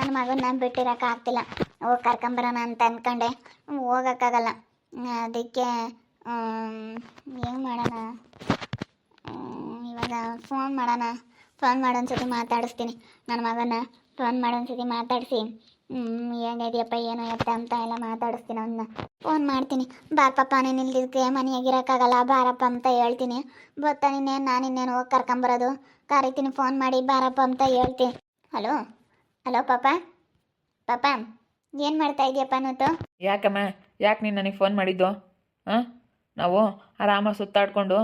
ನನ್ನ ಮಗನ ಬಿಟ್ಟಿರೋಕ್ಕಾಗ್ತಿಲ್ಲ. ಹೋಗಿ ಕರ್ಕೊಂಬರೋಣ ಅಂತ ಅಂದ್ಕೊಂಡೆ, ಹೋಗೋಕ್ಕಾಗಲ್ಲ. ಅದಕ್ಕೆ ಏನು ಮಾಡೋಣ, ಇವಾಗ ಫೋನ್ ಮಾಡೋನ್ಸತಿ ಮಾತಾಡಿಸ್ತೀನಿ. ನನ್ನ ಮಗನ ಫೋನ್ ಮಾಡೋನ್ಸತಿ ಮಾತಾಡಿಸಿ ಏನಿದೆಯಪ್ಪ ಏನು ಎತ್ತ ಅಂತ ಎಲ್ಲ ಮಾತಾಡಿಸ್ತೀನಿ. ಅವನ್ನ ಫೋನ್ ಮಾಡ್ತೀನಿ. ಬಾರಪ್ಪ ನೀನು ಇಲ್ದಿದ್ದಕ್ಕೆ ಮನೆಯಾಗಿರೋಕ್ಕಾಗಲ್ಲ ಬಾರಪ್ಪ ಅಂತ ಹೇಳ್ತೀನಿ. ಬರ್ತಾನಿನ್ನೇನು ನಾನಿನ್ನೇನು ಹೋಗಿ ಕರ್ಕೊಂಬರೋದು, ಕರಿತೀನಿ ಫೋನ್ ಮಾಡಿ ಬಾರಪ್ಪ ಅಂತ ಹೇಳ್ತೀನಿ. ಹಲೋ ಹಲೋ ಪಾಪ ಏನು ಮಾಡ್ತಾ ಇದೆಯಪ್ಪ ಅನ್ನೋದು? ಯಾಕಮ್ಮ, ಯಾಕೆ ನೀನು ನನಗೆ ಫೋನ್ ಮಾಡಿದ್ದು? ನಾವು ಆರಾಮಾಗಿ ಸುತ್ತಾಡ್ಕೊಂಡು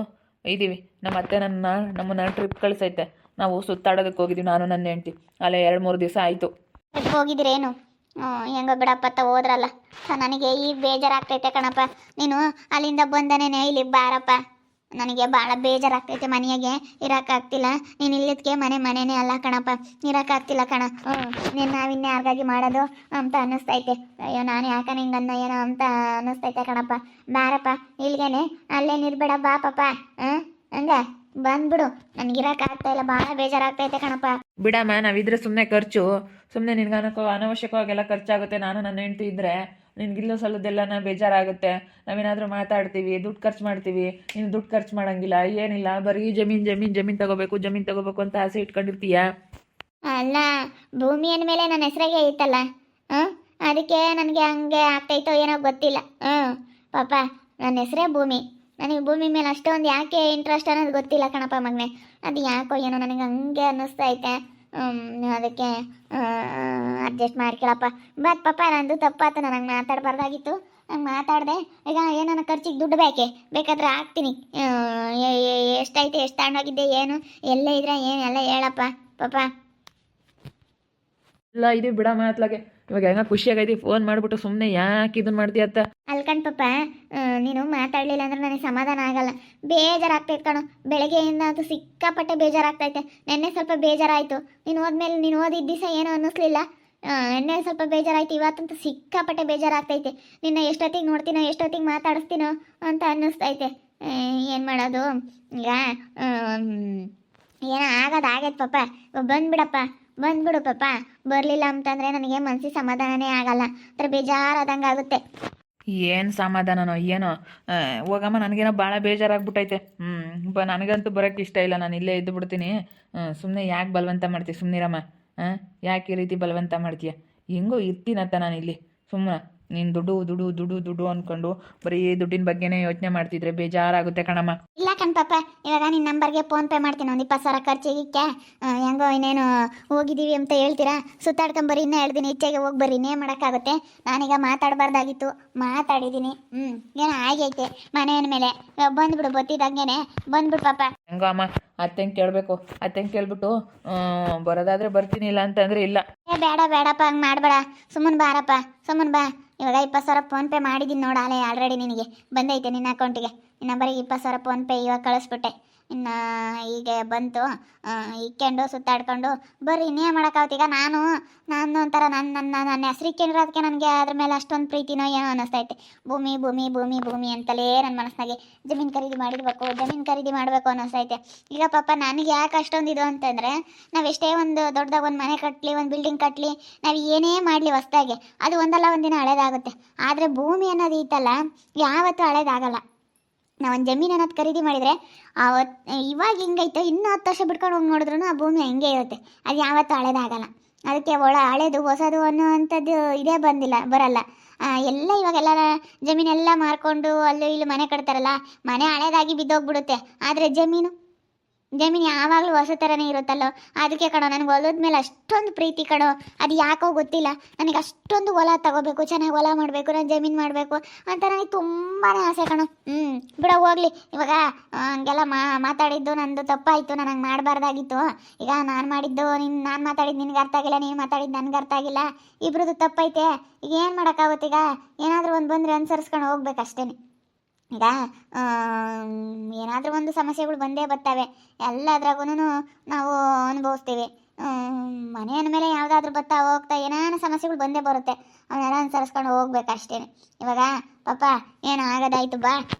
ಇದ್ದೀವಿ. ನಮ್ಮ ಅತ್ತೆ ನಮ್ಮನ್ನ ಟ್ರಿಪ್ ಕಳಿಸೈತೆ. ನಾವು ಸುತ್ತಾಡೋದಕ್ಕೆ ಹೋಗಿದ್ದೀವಿ, ನಾನು ನನ್ನ ಹೆಂಡ್ತಿ. ಅಲ್ಲೇ 2-3 ದಿವಸ ಆಯಿತು. ಹೋಗಿದ್ರೇನು? ಹೆಂಗೋ ಬಿಡಪ್ಪ ಹೋದ್ರಲ್ಲ. ನನಗೆ ಈಗ ಬೇಜಾರಾಗ್ತೈತೆ ಕಣಪ್ಪ. ನೀನು ಅಲ್ಲಿಂದ ಬಂದನೇನೆ ಇಲ್ಲಿಗೆ ಬಾರಪ್ಪ. ನನಗೆ ಭಾಳ ಬೇಜಾರಾಗ್ತೈತೆ, ಮನೆಯಾಗೆ ಇರೋಕ್ಕಾಗ್ತಿಲ್ಲ. ನೀನು ಇಲ್ಲಿದ್ದಕ್ಕೆ ಮನೆನೇ ಅಲ್ಲ ಕಣಪ್ಪ, ಇರೋಕ್ಕಾಗ್ತಿಲ್ಲ ಕಣ. ನಾವಿನ್ನೇ ಯಾರಿಗಾಗಿ ಮಾಡೋದು ಅಂತ ಅನ್ನಿಸ್ತೈತೆ. ಅಯ್ಯೋ ನಾನು ಯಾಕೆ ಹಿಂಗೆ ಅನ್ನೋ ಏನೋ ಅಂತ ಅನ್ನಿಸ್ತೈತೆ ಕಣಪ್ಪ. ಬಾರಪ್ಪ ಇಲ್ಲಿಗೇನೆ, ಅಲ್ಲೇನಿರ್ಬೇಡ ಬಾ ಪಾಪ. ಹಂಗ ಬಂದ್ಬಿಡು, ನನಗಿರೋಕ್ಕಾಗ್ತಾ ಇಲ್ಲ, ಭಾಳ ಬೇಜಾರಾಗ್ತೈತೆ ಕಣಪ್ಪ. ಬಿಡಮ್ಮ, ನಾವಿದ್ರೆ ಸುಮ್ಮನೆ ಖರ್ಚು, ಸುಮ್ಮನೆ ನಿನ್ಗೆ ಅನವಶ್ಯಕವಾಗೆಲ್ಲ ಖರ್ಚಾಗುತ್ತೆ. ನಾನು ನನ್ನ ಹೆಂಡ್ತಿ ಇದ್ದರೆ ನಿನ್ಗಿಲ್ಲೋ ಸಲ್ಲದೆಲ್ಲನ ಬೇಜಾರಾಗುತ್ತೆ. ನಾವೇನಾದರೂ ಮಾತಾಡ್ತೀವಿ, ದುಡ್ಡು ಖರ್ಚು ಮಾಡ್ತೀವಿ, ನೀನು ದುಡ್ಡು ಖರ್ಚು ಮಾಡೋಂಗಿಲ್ಲ, ಏನಿಲ್ಲ, ಬರೀ ಜಮೀನು ತಗೋಬೇಕು ಅಂತ ಆಸೆ ಇಟ್ಕೊಂಡಿರ್ತೀಯ. ಅಲ್ಲ, ಭೂಮಿ ಅಂದಮೇಲೆ ನನ್ನ ಹೆಸರಾಗೆ ಐತಲ್ಲ, ಅದಕ್ಕೆ ನನಗೆ ಹಂಗೆ ಆಗ್ತೈತೋ ಏನೋ ಗೊತ್ತಿಲ್ಲ. ಪಾಪ ನನ್ನ ಹೆಸರೇ ಭೂಮಿ. ನನಗೆ ಭೂಮಿ ಮೇಲೆ ಅಷ್ಟೊಂದು ಯಾಕೆ ಇಂಟ್ರೆಸ್ಟ್ ಅನ್ನೋದು ಗೊತ್ತಿಲ್ಲ ಕಣಪ್ಪ ಮಗನೆ. ಅದು ಯಾಕೋ ಏನೋ ನನಗೆ ಹಂಗೆ ಅನ್ನಿಸ್ತೈತೆ. ಅದಕ್ಕೆ ಅಡ್ಜಸ್ಟ್ ಮಾಡ್ಕೊಳಪ್ಪ. ಬಟ್ ಪಾಪ ನಂದು ತಪ್ಪಾತು, ನನಗೆ ಮಾತಾಡಬಾರ್ದಾಗಿತ್ತು, ನಂಗೆ ಮಾತಾಡಿದೆ. ಈಗ ಏನೋ ಖರ್ಚಿಗೆ ದುಡ್ಡು ಬೇಕಾದ್ರೆ ಹಾಕ್ತೀನಿ. ಎಷ್ಟೈತೆ, ಎಷ್ಟು ತಗೊಂಡೋಗಿದ್ದೆ, ಏನು ಎಲ್ಲೇ ಇದ್ರೆ ಏನು ಎಲ್ಲ ಹೇಳಪ್ಪ ಪಾಪ. ಇಲ್ಲ ಇದು ಬಿಡಮ್ಮ ಅತ್ಲಾಗೆ. ಇವಾಗ ಹೆಂಗ ಖುಷಿಯಾಗೈತಿ, ಫೋನ್ ಮಾಡಿಬಿಟ್ಟು ಸುಮ್ಮನೆ ಯಾಕೆ ಇದನ್ನ ಮಾಡ್ತೀಯ ಅಂತ. ಅಲ್ಕಂಡ್ ಪಾಪ, ನೀನು ಮಾತಾಡಲಿಲ್ಲ ಅಂದ್ರೆ ನನಗೆ ಸಮಾಧಾನ ಆಗಲ್ಲ, ಬೇಜಾರಾಗ್ತೈತೆ ಕಣು. ಬೆಳಗ್ಗೆಯಿಂದ ಅದು ಸಿಕ್ಕಾಪಟ್ಟೆ ಬೇಜಾರಾಗ್ತೈತೆ. ನೆನ್ನೆ ಸ್ವಲ್ಪ ಬೇಜಾರಾಯಿತು, ನೀನು ಹೋದ್ಮೇಲೆ ನೀನು ಓದಿದ್ದ ದಿವಸ ಏನೂ ಅನ್ನಿಸ್ಲಿಲ್ಲ. ನೆನ್ನೆ ಸ್ವಲ್ಪ ಬೇಜಾರಾಯ್ತು, ಇವತ್ತಂತೂ ಸಿಕ್ಕಾಪಟ್ಟೆ ಬೇಜಾರಾಗ್ತೈತೆ. ನಿನ್ನ ಎಷ್ಟೊತ್ತಿಗೆ ನೋಡ್ತೀನೋ, ಎಷ್ಟೊತ್ತಿಗೆ ಮಾತಾಡಿಸ್ತೀನೋ ಅಂತ ಅನ್ನಿಸ್ತೈತೆ. ಏನು ಮಾಡೋದು ಈಗ? ಏನೋ ಆಗೈತೆ ಪಾಪ. ಬಂದ್ಬಿಡು ಪಾಪ. ಬರಲಿಲ್ಲ ಅಂತಂದರೆ ನನಗೆ ಮನಸ್ಸಿಗೆ ಸಮಾಧಾನನೇ ಆಗಲ್ಲ, ಥರ ಬೇಜಾರಾದಂಗೆ ಆಗುತ್ತೆ. ಏನು ಸಮಾಧಾನನೋ ಏನೋ. ಹೋಗಮ್ಮ, ನನಗೇನೋ ಭಾಳ ಬೇಜಾರಾಗ್ಬಿಟ್ಟೈತೆ. ನನಗಂತೂ ಬರೋಕ್ಕೆ ಇಷ್ಟ ಇಲ್ಲ, ನಾನು ಇಲ್ಲೇ ಇದ್ದು ಬಿಡ್ತೀನಿ. ಸುಮ್ಮನೆ ಯಾಕೆ ಬಲವಂತ ಮಾಡ್ತೀಯ? ಸುಮ್ಮನಿರಮ್ಮ. ಯಾಕೆ ಈ ರೀತಿ ಬಲವಂತ ಮಾಡ್ತೀಯ? ಹೆಂಗೋ ಇರ್ತೀನಂತ ನಾನು ಇಲ್ಲಿ ಸುಮ್ಮನೆ. ನೀನು ದುಡ್ಡು ಅಂದ್ಕೊಂಡು ಬರೀ ದುಡ್ಡಿನ ಬಗ್ಗೆನೇ ಯೋಚನೆ ಮಾಡ್ತಿದ್ರೆ ಬೇಜಾರಾಗುತ್ತೆ ಕಣಮ್ಮ. ಇಲ್ಲ ಪಾಪ, ಇವಾಗ ನಿನ್ನ ನಂಬರ್ಗೆ ಫೋನ್ ಪೇ ಮಾಡ್ತೀನಿ. ಒಂದು 20,000 ಖರ್ಚಿಗೆ ಹೆಂಗೋ ಇನ್ನೇನು ಹೋಗಿದ್ದೀವಿ ಅಂತ ಹೇಳ್ತೀರಾ, ಸುತ್ತಾಡ್ಕೊಂಬರ್ರಿ. ಇನ್ನೂ 2 ದಿನ ಇಚ್ಛೆಗೆ ಹೋಗಿ ಬರ್ರಿ, ಇನ್ನೇ ಮಾಡೋಕ್ಕಾಗುತ್ತೆ. ನಾನೀಗ ಮಾತಾಡಬಾರ್ದಾಗಿತ್ತು, ಮಾತಾಡಿದ್ದೀನಿ. ಏನೋ ಆಗೈತೆ ಮನೆ ಮೇಲೆ. ಬಂದ್ಬಿಡು, ಬತ್ತಿದಂಗೆನೆ ಬಂದ್ಬಿಡು ಪಾಪ. ಹೆಂಗೋ ಅಮ್ಮ, ಅತ್ತೆಂಗೆ ಕೇಳಬೇಕು. ಅತ್ತೆಂಗೆ ಕೇಳ್ಬಿಟ್ಟು ಬರೋದಾದ್ರೆ ಬರ್ತೀನಿ, ಇಲ್ಲ ಅಂತಂದರೆ ಇಲ್ಲ. ಬೇಡಪ್ಪ, ಹಂಗೆ ಮಾಡಬೇಡ. ಸುಮ್ಮನೆ ಬಾರಪ್ಪ, ಸುಮ್ಮನೆ ಬಾ. ಇವಾಗ 20,000 ಫೋನ್ ಪೇ ಮಾಡಿದ್ದೀನಿ ನೋಡು, ಆಲ್ರೆಡಿ ನಿನಗೆ ಬಂದೈತೆ ನಿನ್ನ ಅಕೌಂಟಿಗೆ. ನಿನ್ನ ನಂಬರಿಗೆ 20,000 ಫೋನ್ ಪೇ ಇವಾಗ ಕಳಿಸ್ಬಿಟ್ಟೆ. ಇನ್ನು ಈಗ ಬಂತು, ಇಕ್ಕೊಂಡು ಸುತ್ತಾಡ್ಕೊಂಡು ಬರ್ರಿ. ಇನ್ನೇ ಮಾಡೋಕ್ಕಾಗುತ್ತೆ. ಈಗ ನಾನು ಒಂಥರ ನನ್ನ ಹೆಸ್ರು ಇಕ್ಕೊಂಡಿರೋದಕ್ಕೆ ನನಗೆ ಅದ್ರ ಮೇಲೆ ಅಷ್ಟೊಂದು ಪ್ರೀತಿನೋ ಏನೋ ಅನ್ನಿಸ್ತೈತೆ. ಭೂಮಿ ಅಂತಲೇ ನನ್ನ ಮನಸ್ಸಿನಾಗೆ ಜಮೀನು ಖರೀದಿ ಮಾಡಬೇಕು ಅನ್ನಿಸ್ತೈತೆ. ಈಗ ಪಾಪ ನನಗೆ ಯಾಕೆ ಅಷ್ಟೊಂದು ಇದು ಅಂತಂದರೆ, ನಾವು ಎಷ್ಟೇ ಒಂದು ದೊಡ್ಡದಾಗ ಒಂದು ಮನೆ ಕಟ್ಟಲಿ, ಒಂದು ಬಿಲ್ಡಿಂಗ್ ಕಟ್ಟಲಿ, ನಾವು ಏನೇ ಮಾಡಲಿ ಹೊಸ್ದಾಗೆ, ಅದು ಒಂದಲ್ಲ ಒಂದಿನ ಹಳೇದಾಗುತ್ತೆ. ಆದರೆ ಭೂಮಿ ಅನ್ನೋದು ಇತ್ತಲ್ಲ, ಯಾವತ್ತೂ ಹಳೇದಾಗಲ್ಲ. ನಾವೊಂದು ಜಮೀನು ಅನ್ನೋದು ಖರೀದಿ ಮಾಡಿದರೆ ಇವಾಗ ಹಿಂಗೈತೆ, ಇನ್ನೂ 10 ವರ್ಷ ಬಿಟ್ಕೊಂಡು ಹೋಗಿ ನೋಡಿದ್ರೂ ಆ ಭೂಮಿ ಹಂಗೆ ಇರುತ್ತೆ, ಅದು ಯಾವತ್ತೂ ಹಳೇದಾಗಲ್ಲ. ಅದಕ್ಕೆ ಹಳೇದು ಹೊಸದು ಅನ್ನೋವಂಥದ್ದು ಇದೇ ಬರಲ್ಲ. ಎಲ್ಲ ಇವಾಗೆಲ್ಲ ಜಮೀನೆಲ್ಲ ಮಾರ್ಕೊಂಡು ಅಲ್ಲೂ ಇಲ್ಲೂ ಮನೆ ಕಟ್ತಾರಲ್ಲ, ಮನೆ ಹಳೇದಾಗಿ ಬಿದ್ದೋಗ್ಬಿಡುತ್ತೆ. ಆದರೆ ಜಮೀನು ಯಾವಾಗಲೂ ಹೊಸ ಥರನೇ ಇರುತ್ತಲ್ಲೋ. ಅದಕ್ಕೆ ಕಣೋ ನನಗೆ ಹೊಲದ ಮೇಲೆ ಅಷ್ಟೊಂದು ಪ್ರೀತಿ ಕಣೋ. ಅದು ಯಾಕೋ ಗೊತ್ತಿಲ್ಲ, ನನಗೆ ಅಷ್ಟೊಂದು ಹೊಲ ತಗೋಬೇಕು, ಚೆನ್ನಾಗಿ ಹೊಲ ಮಾಡಬೇಕು, ನಾನು ಜಮೀನು ಮಾಡಬೇಕು ಅಂತ ನನಗೆ ತುಂಬಾ ಆಸೆ ಕಣೋ. ಬಿಡ ಹೋಗ್ಲಿ. ಇವಾಗ ಹಂಗೆಲ್ಲ ಮಾತಾಡಿದ್ದು ನಂದು ತಪ್ಪಾಯಿತು, ನನಗೆ ಮಾಡಬಾರ್ದಾಗಿತ್ತು. ಈಗ ನಾನು ಮಾತಾಡಿದ್ದು ನಿನಗೆ ಅರ್ಥ ಆಗಿಲ್ಲ, ನೀನು ಮಾತಾಡಿದ್ದು ನನಗೆ ಅರ್ಥ ಆಗಿಲ್ಲ, ಇಬ್ರದ್ದು ತಪ್ಪೈತೆ. ಈಗ ಏನು ಮಾಡೋಕ್ಕಾಗುತ್ತೆ? ಈಗ ಏನಾದರೂ ಒಂದು ಬಂದರೆ ಅನುಸರಿಸ್ಕೊಂಡು ಹೋಗ್ಬೇಕಷ್ಟೇ. ಈಗ ಏನಾದರೂ ಒಂದು ಸಮಸ್ಯೆಗಳು ಬಂದೇ ಬರ್ತವೆ, ಎಲ್ಲದ್ರಾಗೂ ನಾವು ಅನುಭವಿಸ್ತೀವಿ. ಮನೆ ಅಂದಮೇಲೆ ಯಾವುದಾದ್ರೂ ಬರ್ತಾ ಹೋಗ್ತಾ ಏನಾನ ಸಮಸ್ಯೆಗಳು ಬಂದೇ ಬರುತ್ತೆ, ಅವನ್ನೆಲ್ಲ ಅನುಸರಿಸ್ಕೊಂಡು ಹೋಗ್ಬೇಕಷ್ಟೇ. ಇವಾಗ ಪಾಪ ಏನು ಆಗೋದಾಯ್ತು, ಬಾ.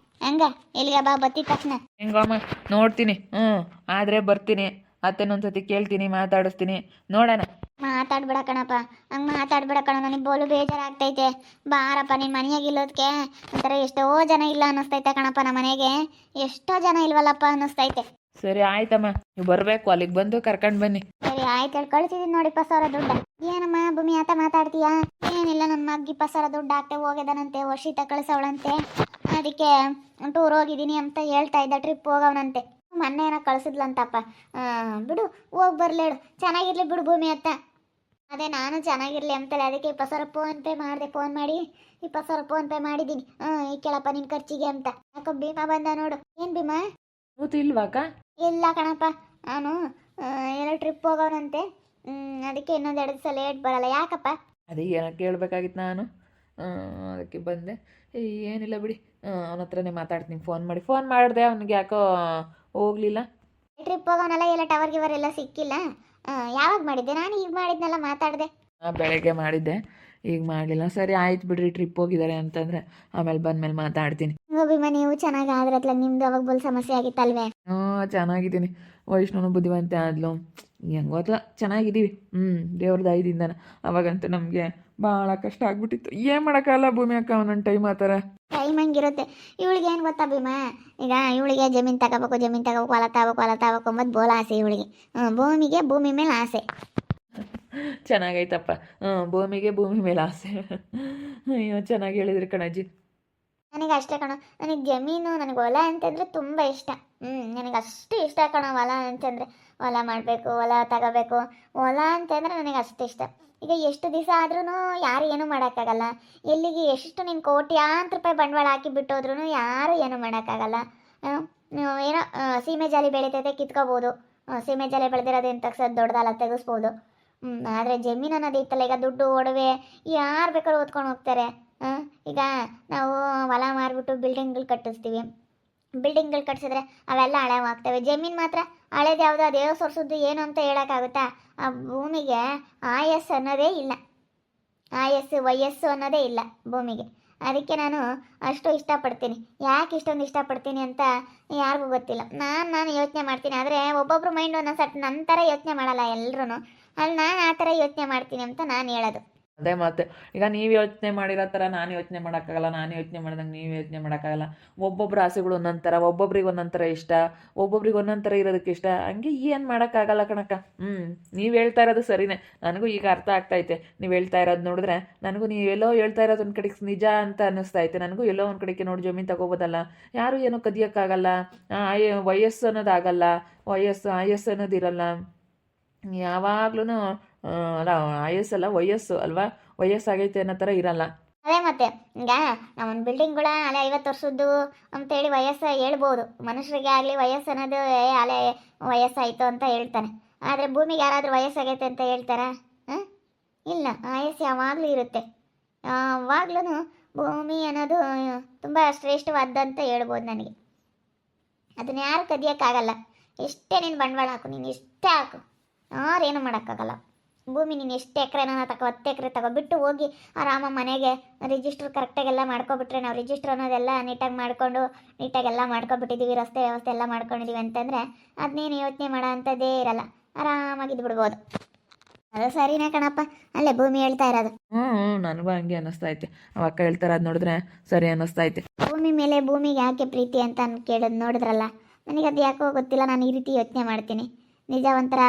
ಹಂಗ ಎಲ್ಲಿಗೆ ಬಾ, ಬತ್ತಿದ ತಕ್ಷಣ. ಹೆಂಗಮ್ಮ ನೋಡ್ತೀನಿ, ಆದರೆ ಬರ್ತೀನಿ. ಅತ್ತೆನೊಂದ್ಸತಿ ಕೇಳ್ತೀನಿ, ಮಾತಾಡಿಸ್ತೀನಿ, ನೋಡೋಣ. ಮಾತಾಡ್ಬೇಡ ಕಣಪ್ಪ, ಹಂಗೆ ಮಾತಾಡ್ಬೇಡ ಕಣ, ನನಗೆ ಬೋಲು ಬೇಜಾರಾಗ್ತೈತೆ. ಬಾರಪ್ಪ ನಿನ್ನ ಮನೆಯಾಗ ಇಲ್ಲೋದಕ್ಕೆ ಒಂಥರ ಎಷ್ಟೋ ಜನ ಇಲ್ಲ ಅನ್ನಿಸ್ತೈತೆ ಕಣಪ್ಪ. ನಮ್ಮ ಮನೆಗೆ ಎಷ್ಟೋ ಜನ ಇಲ್ವಲ್ಲಪ್ಪ ಅನ್ನಿಸ್ತೈತೆ. ಸರಿ ಆಯ್ತಮ್ಮ, ನೀವು ಬರಬೇಕು, ಅಲ್ಲಿಗೆ ಬಂದು ಕರ್ಕೊಂಡು ಬನ್ನಿ. ಸರಿ ಆಯ್ತು ಹೇಳಿ ಕಳ್ಸಿದೀನಿ ನೋಡಿ 20,000 ದುಡ್ಡು. ಏನಮ್ಮ ಭೂಮಿ ಆತ ಮಾತಾಡ್ತೀಯಾ? ಏನಿಲ್ಲ, ನನ್ನ ಮಗ 20,000 ದುಡ್ಡು ಹಾಕ್ತೆ ಹೋಗಿದ್ದಾನಂತೆ, ವರ್ಷಿತ ಕಳಿಸವಳಂತೆ. ಅದಕ್ಕೆ ಟೂರ್ ಹೋಗಿದ್ದೀನಿ ಅಂತ ಹೇಳ್ತಾ ಇದ್ದ, ಟ್ರಿಪ್ ಹೋಗವನಂತೆ. ಮೊನ್ನೆ ಏನೋ ಕಳಿಸಿದ್ಲಂತಪ್ಪ. ಬಿಡು, ಹೋಗಿ ಬರ್ಲೇಳು, ಚೆನ್ನಾಗಿರ್ಲಿ ಬಿಡು ಭೂಮಿ ಅತ್ತ. ಅದೇ ನಾನು ಚೆನ್ನಾಗಿರ್ಲಿ ಅಂತೇಳಿ ಅದಕ್ಕೆ 20,000 ಫೋನ್ ಪೇ ಮಾಡಿದೆ. ಫೋನ್ ಮಾಡಿ 20,000 ಫೋನ್ ಪೇ ಮಾಡಿದ್ದೀನಿ. ಈ ಕೇಳಪ್ಪ ನಿನ್ನ ಖರ್ಚಿಗೆ ಅಂತ. ಯಾಕೋ ಭೀಮಾ ಬಂದ ನೋಡು. ಏನು ಭೀಮಾ? ಮೂತಿ ಇಲ್ವಾಕ? ಇಲ್ಲ ಕಣಪ್ಪ, ನಾನು ಎಲ್ಲ ಟ್ರಿಪ್ ಹೋಗೋನಂತೆ. ಅದಕ್ಕೆ ಇನ್ನೊಂದು 2 ದಿವಸ ಲೇಟ್ ಬರಲ್ಲ. ಯಾಕಪ್ಪ? ಅದೇ ಏನೋ ಕೇಳಬೇಕಾಗಿತ್ತು ನಾನು, ಅದಕ್ಕೆ ಬಂದೆ. ಏನಿಲ್ಲ ಬಿಡಿ, ಅವನ ಹತ್ರನೇ ಮಾತಾಡ್ತೀನಿ. ಫೋನ್ ಮಾಡಿದೆ, ಅವ್ನಿಗೆ ಯಾಕೋ ಹೋಗಲಿಲ್ಲ. ಟ್ರಿಪ್ ಹೋಗೋನಲ್ಲ, ಎಲ್ಲ ಟವರ್ ಗಿವರ್ ಎಲ್ಲ ಸಿಕ್ಕಿಲ್ಲ. ಯಾವಾಗ ಮಾಡಿದ್ದೆ? ನಾನು ಈಗ ಮಾಡಿದ್ನಲ್ಲ, ಮಾತಾಡಿದೆ. ಬೆಳಗ್ಗೆ ಮಾಡಿದ್ದೆ, ಈಗ ಮಾಡಲಿಲ್ಲ. ಸರಿ ಆಯ್ತು ಬಿಡ್ರಿ, ಟ್ರಿಪ್ ಹೋಗಿದ್ದಾರೆ ಅಂತಂದರೆ ಆಮೇಲೆ ಬಂದಮೇಲೆ ಮಾತಾಡ್ತೀನಿ. ಭೀಮಾ, ನೀವು ಚೆನ್ನಾಗಿ ಆದ್ರತ್ಲ, ನಿಮ್ದು ಅವಾಗ ಬಲ್ ಸಮಸ್ಯೆ ಆಗಿತ್ತಲ್ವೇ? ಚೆನ್ನಾಗಿದ್ದೀನಿ. ವೈಷ್ಣವನು ಬುದ್ಧಿವಂತೆ ಆದ್ಲು, ಹೆಂಗೋತ್ಲ ಚೆನ್ನಾಗಿದ್ದೀವಿ. ದೇವ್ರ ದಯದಿಂದನ. ಅವಾಗಂತೂ ನಮಗೆ ಭಾಳ ಕಷ್ಟ ಆಗ್ಬಿಟ್ಟಿತ್ತು. ಏನು ಮಾಡೋಕ್ಕಲ್ಲ ಭೂಮಿ ಅಕ್ಕ, ಒಂದೊಂದು ಟೈಮ್ ಆ ಥರ ಟೈಮ್ ಹಂಗಿರುತ್ತೆ. ಇವಳಿಗೆ ಏನು ಗೊತ್ತಾ ಭೀಮಾ, ಈಗ ಇವಳಿಗೆ ಜಮೀನು ತಗೋಬೇಕು, ಹೊಲ ತಗೋಬೇಕು ಅಂಬದು ಬೋಲ ಆಸೆ ಇವಳಿಗೆ. ಭೂಮಿಗೆ ಭೂಮಿ ಮೇಲೆ ಆಸೆ. ಚೆನ್ನಾಗೈತಪ್ಪ. ಭೂಮಿ ಮೇಲೆ ಆಸೆ. ಅಯ್ಯೋ, ಚೆನ್ನಾಗಿ ಹೇಳಿದ್ರಿ ಕಣಜ್ಜಿ. ನನಗೆ ಅಷ್ಟೇ ಕಣ, ನನಗೆ ಜಮೀನು, ನನಗೆ ಹೊಲ ಅಂತಂದರೆ ತುಂಬ ಇಷ್ಟ. ನನಗೆ ಅಷ್ಟು ಇಷ್ಟ ಕಣ ಹೊಲ ಅಂತಂದರೆ. ಹೊಲ ಮಾಡಬೇಕು, ಹೊಲ ತಗೋಬೇಕು, ಹೊಲ ಅಂತಂದರೆ ನನಗೆ ಅಷ್ಟು ಇಷ್ಟ. ಈಗ ಎಷ್ಟು ದಿವಸ ಆದ್ರೂ ಯಾರು ಏನೂ ಮಾಡೋಕ್ಕಾಗಲ್ಲ. ಎಲ್ಲಿಗೆ ಎಷ್ಟು ನೀನು ಕೋಟ್ಯಾಂತರ ರೂಪಾಯಿ ಬಂಡವಾಳ ಹಾಕಿ ಬಿಟ್ಟೋದ್ರೂ ಯಾರು ಏನೂ ಮಾಡೋಕ್ಕಾಗಲ್ಲ. ಏನೋ ಸೀಮೆ ಜಾಲಿ ಬೆಳೀತೈತೆ, ಕಿತ್ಕೋಬೋದು. ಸೀಮೆ ಜಾಲಿ ಬೆಳೆದಿರೋದೇನು ತಕ್ಷಣ ದೊಡ್ಡದಲ್ಲ, ತೆಗೆಸ್ಬೋದು. ಆದರೆ ಜಮೀನು ಅನ್ನೋದು ಇತ್ತಲ್ಲ, ಈಗ ದುಡ್ಡು ಒಡವೆ ಯಾರು ಬೇಕಾದ್ರೂ ಓದ್ಕೊಂಡು ಹೋಗ್ತಾರೆ. ಈಗ ನಾವು ಹೊಲ ಮಾರಿಬಿಟ್ಟು ಬಿಲ್ಡಿಂಗ್ಗಳು ಕಟ್ಟಿಸ್ತೀವಿ. ಬಿಲ್ಡಿಂಗ್ಗಳು ಕಟ್ಟಿಸಿದ್ರೆ ಅವೆಲ್ಲ ಹಳೆವಾಗ್ತವೆ. ಜಮೀನು ಮಾತ್ರ ಹಳೇದು ಯಾವುದೋ ಅದೇ ಸೊರ್ಸದ್ದು ಏನು ಅಂತ ಹೇಳೋಕ್ಕಾಗುತ್ತಾ? ಆ ಭೂಮಿಗೆ ಆಯಸ್ಸು ಅನ್ನೋದೇ ಇಲ್ಲ, ವಯಸ್ಸು ಅನ್ನೋದೇ ಇಲ್ಲ ಭೂಮಿಗೆ. ಅದಕ್ಕೆ ನಾನು ಅಷ್ಟು ಇಷ್ಟಪಡ್ತೀನಿ. ಯಾಕೆ ಇಷ್ಟೊಂದು ಇಷ್ಟಪಡ್ತೀನಿ ಅಂತ ಯಾರಿಗೂ ಗೊತ್ತಿಲ್ಲ. ನಾನು ಯೋಚನೆ ಮಾಡ್ತೀನಿ, ಆದರೆ ಒಬ್ಬೊಬ್ರು ಮೈಂಡ್ ಒಂದೊಂದು ಸಟ್ ನನ್ನ ಥರ ಯೋಚನೆ ಮಾಡಲ್ಲ ಎಲ್ಲರೂ. ಅಲ್ಲಿ ನಾನು ಆ ಥರ ಯೋಚನೆ ಮಾಡ್ತೀನಿ ಅಂತ ನಾನು ಹೇಳೋದು. ಅದೇ ಮಾತು. ಈಗ ನೀವು ಯೋಚನೆ ಮಾಡಿರೋ ಥರ ನಾನು ಯೋಚನೆ ಮಾಡೋಕ್ಕಾಗಲ್ಲ, ನಾನು ಯೋಚನೆ ಮಾಡ್ದಂಗೆ ನೀವು ಯೋಚನೆ ಮಾಡೋಕ್ಕಾಗಲ್ಲ. ಒಬ್ಬೊಬ್ಬರ ಆಸೆಗಳು ಒಂದೊಂದು ಥರ, ಒಬ್ಬೊಬ್ರಿಗೆ ಒಂದೊಂದು ಥರ ಇಷ್ಟ, ಒಬ್ಬೊಬ್ರಿಗೆ ಒಂದೊಂದು ಥರ ಇರೋದಕ್ಕೆ ಇಷ್ಟ. ಹಂಗೆ ಏನು ಮಾಡೋಕ್ಕಾಗಲ್ಲ ಕಣಕ್ಕ. ನೀವು ಹೇಳ್ತಾ ಇರೋದು ಸರಿನೇ, ನನಗೂ ಈಗ ಅರ್ಥ ಆಗ್ತೈತೆ. ನೀವು ಹೇಳ್ತಾ ಇರೋದು ನೋಡಿದ್ರೆ ನನಗೂ ನೀವು ಎಲ್ಲೋ ಹೇಳ್ತಾ ಇರೋದು ಒಂದು ಕಡೆಗೆ ನಿಜ ಅಂತ ಅನ್ನಿಸ್ತೈತೆ. ನನಗೂ ಎಲ್ಲೋ ಒಂದು ಕಡೆಗೆ ನೋಡಿ ಜಮೀನು ತಗೋಬೋದಲ್ಲ, ಯಾರೂ ಏನೂ ಕದಿಯೋಕ್ಕಾಗಲ್ಲ. ವಯಸ್ಸು ಅನ್ನೋದಾಗಲ್ಲ, ಆಯಸ್ಸು ಅನ್ನೋದಿರಲ್ಲ ಯಾವಾಗ್ಲೂ. ಅಲ್ಲ, ಆಯಸ್ಸಲ್ಲ ವಯಸ್ಸು ಅಲ್ವಾ, ವಯಸ್ಸಾಗೈತೆ ಅನ್ನೋ ಥರ ಇರಲ್ಲ. ಅದೇ ಮತ್ತೆ, ಈಗ ನಾವೊಂದು ಬಿಲ್ಡಿಂಗ್ಗಳ ಅಲೆ 50 ವರ್ಷದ್ದು ಅಂತೇಳಿ ವಯಸ್ಸು ಹೇಳ್ಬೋದು. ಮನುಷ್ಯರಿಗೆ ಆಗಲಿ ವಯಸ್ಸು ಅನ್ನೋದು ಅಲೆ ವಯಸ್ಸಾಯಿತು ಅಂತ ಹೇಳ್ತಾನೆ. ಆದರೆ ಭೂಮಿಗೆ ಯಾರಾದರೂ ವಯಸ್ಸಾಗೈತೆ ಅಂತ ಹೇಳ್ತಾರಾ? ಇಲ್ಲ, ಆಯಸ್ಸು ಯಾವಾಗಲೂ ಇರುತ್ತೆ. ಯಾವಾಗ್ಲೂ ಭೂಮಿ ಅನ್ನೋದು ತುಂಬ ಶ್ರೇಷ್ಠವಾದಂತ ಹೇಳ್ಬೋದು ನನಗೆ. ಅದನ್ನ ಯಾರು ಕದಿಯೋಕ್ಕಾಗಲ್ಲ. ಎಷ್ಟೇ ನೀನು ಬಂಡವಾಳ ಹಾಕು, ನೀನು ಎಷ್ಟೇ ಹಾಕು, ಯಾರೇನು ಮಾಡೋಕ್ಕಾಗಲ್ಲ. ಭೂಮಿ ನೀನು ಎಷ್ಟು ಎಕರೆನ ತಗೋ, 10 ಎಕರೆ ತಗೊಬಿಟ್ಟು ಹೋಗಿ ಆರಾಮ ಮನೆಗೆ ರಿಜಿಸ್ಟ್ರ್ ಕರೆಕ್ಟಾಗೆಲ್ಲ ಮಾಡ್ಕೊಬಿಟ್ರೆ, ನಾವು ರಿಜಿಸ್ಟ್ರ್ ಅನ್ನೋದೆಲ್ಲ ನೀಟಾಗೆಲ್ಲ ಮಾಡ್ಕೊಬಿಟ್ಟಿದ್ದೀವಿ, ರಸ್ತೆ ವ್ಯವಸ್ಥೆ ಎಲ್ಲ ಮಾಡ್ಕೊಂಡಿದ್ದೀವಿ ಅಂತಂದರೆ ಅದನ್ನೇನು ಯೋಚನೆ ಮಾಡೋ ಅಂಥದ್ದೇ ಇರಲ್ಲ, ಆರಾಮಾಗಿದ್ದು ಬಿಡ್ಬೋದು. ಅದು ಸರಿನೇ ಕಣಪ್ಪ, ಅಲ್ಲೇ ಭೂಮಿ ಹೇಳ್ತಾ ಇರೋದು. ನನಗೂ ಹಂಗೆ ಅನ್ನಿಸ್ತೈತೆ. ಅವಕ್ಕ ಹೇಳ್ತಾರೆ, ಅದು ನೋಡಿದ್ರೆ ಸರಿ ಅನ್ನಿಸ್ತೈತೆ. ಭೂಮಿ ಮೇಲೆ ಭೂಮಿಗೆ ಯಾಕೆ ಪ್ರೀತಿ ಅಂತ ಕೇಳೋದು ನೋಡಿದ್ರಲ್ಲ, ನನಗೆ ಅದು ಯಾಕೋ ಗೊತ್ತಿಲ್ಲ. ನಾನು ಈ ರೀತಿ ಯೋಚನೆ ಮಾಡ್ತೀನಿ. ನಿಜ, ಒಂಥರ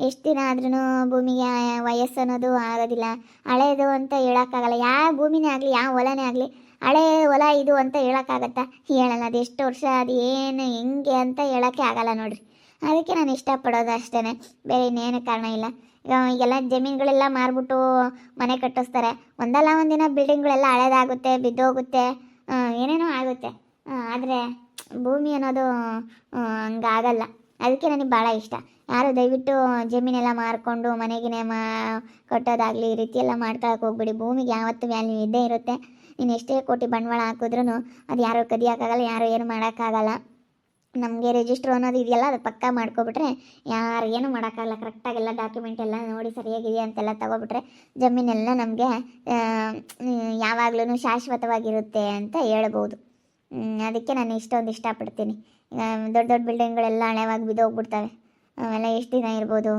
ಎಷ್ಟು ದಿನ ಆದ್ರೂ ಭೂಮಿಗೆ ವಯಸ್ಸು ಅನ್ನೋದು ಆಗೋದಿಲ್ಲ. ಹಳೇದು ಅಂತ ಹೇಳೋಕ್ಕಾಗಲ್ಲ. ಯಾವ ಭೂಮಿನೇ ಆಗಲಿ, ಯಾವ ಹೊಲನೇ ಆಗಲಿ, ಹಳೇ ಹೊಲ ಇದು ಅಂತ ಹೇಳೋಕ್ಕಾಗತ್ತಾ? ಹೇಳಲ್ಲ. ಅದು ಎಷ್ಟು ವರ್ಷ, ಅದು ಏನು ಹೆಂಗೆ ಅಂತ ಹೇಳೋಕ್ಕೆ ಆಗಲ್ಲ ನೋಡ್ರಿ. ಅದಕ್ಕೆ ನಾನು ಇಷ್ಟಪಡೋದು ಅಷ್ಟೇ, ಬೇರೆ ಇನ್ನೇನು ಕಾರಣ ಇಲ್ಲ. ಈಗೆಲ್ಲ ಜಮೀನುಗಳೆಲ್ಲ ಮಾರ್ಬಿಟ್ಟು ಮನೆ ಕಟ್ಟಿಸ್ತಾರೆ. ಒಂದಲ್ಲ ಒಂದಿನ ಬಿಲ್ಡಿಂಗ್ಗಳೆಲ್ಲ ಹಳೇದಾಗುತ್ತೆ, ಬಿದ್ದೋಗುತ್ತೆ, ಏನೇನೋ ಆಗುತ್ತೆ. ಆದರೆ ಭೂಮಿ ಅನ್ನೋದು ಹಂಗಾಗಲ್ಲ. ಅದಕ್ಕೆ ನನಗೆ ಭಾಳ ಇಷ್ಟ. ಯಾರು ದಯವಿಟ್ಟು ಜಮೀನೆಲ್ಲ ಮಾರ್ಕೊಂಡು ಮನೆಗಿನೇ ಕಟ್ಟೋದಾಗಲಿ ಈ ರೀತಿ ಎಲ್ಲ ಮಾಡ್ಕೊಳಕ್ಕೆ ಹೋಗ್ಬಿಡಿ. ಭೂಮಿಗೆ ಯಾವತ್ತೂ ವ್ಯಾಲ್ಯೂ ಇದ್ದೇ ಇರುತ್ತೆ. ನೀನು ಎಷ್ಟೇ ಕೋಟಿ ಬಂಡವಾಳ ಹಾಕಿದ್ರೂ ಅದು ಯಾರೂ ಕದಿಯೋಕ್ಕಾಗಲ್ಲ, ಯಾರೂ ಏನು ಮಾಡೋಕ್ಕಾಗಲ್ಲ. ನಮಗೆ ರಿಜಿಸ್ಟ್ರ್ ಅನ್ನೋದು ಇದೆಯಲ್ಲ, ಅದು ಪಕ್ಕಾ ಮಾಡ್ಕೊಬಿಟ್ರೆ ಯಾರು ಏನು ಮಾಡೋಕ್ಕಾಗಲ್ಲ. ಕರೆಕ್ಟಾಗೆಲ್ಲ ಡಾಕ್ಯುಮೆಂಟ್ ಎಲ್ಲ ನೋಡಿ ಸರಿಯಾಗಿದೆ ಅಂತೆಲ್ಲ ತಗೊಬಿಟ್ರೆ ಜಮೀನೆಲ್ಲ ನಮಗೆ ಯಾವಾಗ್ಲೂ ಶಾಶ್ವತವಾಗಿರುತ್ತೆ ಅಂತ ಹೇಳ್ಬೋದು. ಅದಕ್ಕೆ ನಾನು ಇಷ್ಟೊಂದು ಇಷ್ಟಪಡ್ತೀನಿ. ದೊಡ್ಡ ದೊಡ್ಡ ಬಿಲ್ಡಿಂಗ್ಗಳೆಲ್ಲ ಹಳೆವಾಗಿ ಬಿದ್ದೋಗ್ಬಿಡ್ತವೆ. ಅವೆಲ್ಲ ಎಷ್ಟು ದಿನ ಇರ್ಬೋದು?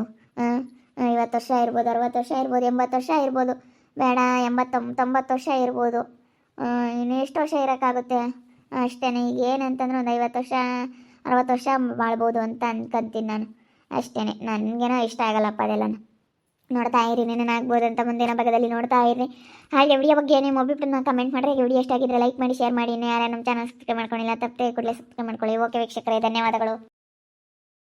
50 ವರ್ಷ ಇರ್ಬೋದು, 60 ವರ್ಷ ಇರ್ಬೋದು, 80 ವರ್ಷ ಇರ್ಬೋದು, ಬೇಡ 90 ವರ್ಷ ಇರ್ಬೋದು. ಇನ್ನು ಎಷ್ಟು ವರ್ಷ ಇರೋಕ್ಕಾಗುತ್ತೆ ಅಷ್ಟೇ. ಈಗ ಏನಂತಂದ್ರೆ ಒಂದು 50 ವರ್ಷ 60 ವರ್ಷ ಬಾಳ್ಬೋದು ಅಂತ ಅನ್ಕೊಂತೀನಿ ನಾನು ಅಷ್ಟೇ. ನನಗೇನೋ ಇಷ್ಟ ಆಗಲ್ಲಪ್ಪ ಅದೆಲ್ಲನೂ. ನೋಡ್ತಾ ಇರಿ, ಆಗ್ಬೋದು ಅಂತ ಮುಂದಿನ ಭಾಗದಲ್ಲಿ ನೋಡ್ತಾ ಇರಿ. ಹಾಗೆ ವಿಡಿಯೋ ಬಗ್ಗೆ ನಿಮ್ಮ ಒಬ್ಬಿಬ್ಬರನ್ನ ಕಮೆಂಟ್ ಮಾಡಿರಿ. ವಿಡಿಯೋ ಇಷ್ಟ ಆಗಿದ್ರೆ ಲೈಕ್ ಮಾಡಿ, ಶೇರ್ ಮಾಡಿ. ಇನ್ನು ಯಾರು ನಮ್ಮ ಚಾನಲ್ ಸಬ್ಸ್ಕ್ರೈಬ್ ಮಾಡ್ಕೊಂಡಿಲ್ಲ ತಪ್ಪದೆ ಕೂಡಲೇ ಸಬ್ಸ್ಕ್ರೈಬ್ ಮಾಡ್ಕೊಳ್ಳಿ. ಓಕೆ ವೀಕ್ಷಕರೇ, ಧನ್ಯವಾದಗಳು.